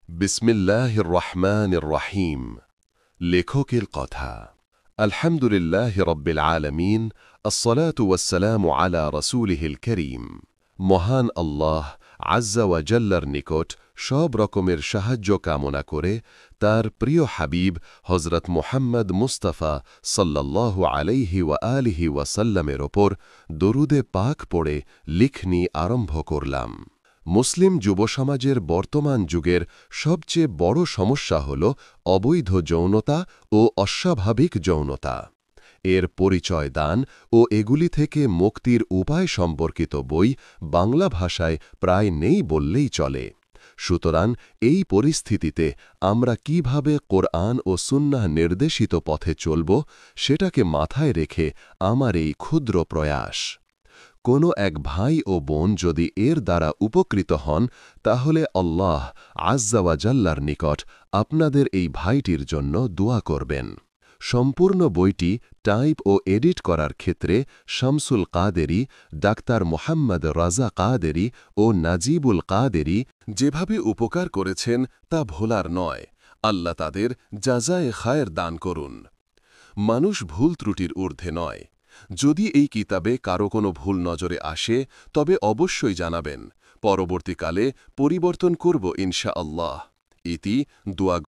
বিসমিল্লাহির রহমানির রহিম। লেখকের কথা। আলহামদুলিল্লাহ রব্বিল আলামিন, আসসালাতু ওয়াসসালামু আলা রাসূলিহিল করিম। মহান আল্লাহ আজ্জা ওয়া জাল্লার নিকট সব রকমের সাহায্য কামনা করে তার প্রিয় হাবিব হজরত মুহাম্মদ মুস্তাফা সাল্লাল্লাহু আলাইহি ওয়া আলিহি ওয়াসাল্লামের ওপর দরুদে পাক পড়ে লিখনি আরম্ভ করলাম। মুসলিম যুবসমাজের বর্তমান যুগের সবচেয়ে বড় সমস্যা হল অবৈধ যৌনতা ও অস্বাভাবিক যৌনতা। এর পরিচয় দান ও এগুলি থেকে মুক্তির উপায় সম্পর্কিত বই বাংলা ভাষায় প্রায় নেই বললেই চলে। সুতরাং এই পরিস্থিতিতে আমরা কিভাবে কোরআন ও সুন্নাহ নির্দেশিত পথে চলব, সেটাকে মাথায় রেখে আমার এই ক্ষুদ্র প্রয়াস। কোনো এক ভাই ও বোন যদি এর দ্বারা উপকৃত হন, তাহলে আল্লাহ আজ্জা ওয়া জাল্লার নিকট আপনাদের এই ভাইটির জন্য দোয়া করবেন। সম্পূর্ণ বইটি টাইপ ও এডিট করার ক্ষেত্রে শামসুল কাদেরী, ডাক্তার মোহাম্মদ রাজা কাদেরী ও নাজিবুল কাদেরী যেভাবে উপকার করেছেন তা ভোলার নয়। আল্লাহ তাদের জাযায়ে খায়ের দান করুন। মানুষ ভুল ত্রুটির ঊর্ধ্বে নয়। যদি এই কিতাবে কারো কোনো ভুল নজরে আসে, তবে অবশ্যই জানাবেন। পরবর্তীকালে পরিবর্তন করব ইনশাআল্লাহ। ইতি দোয়া।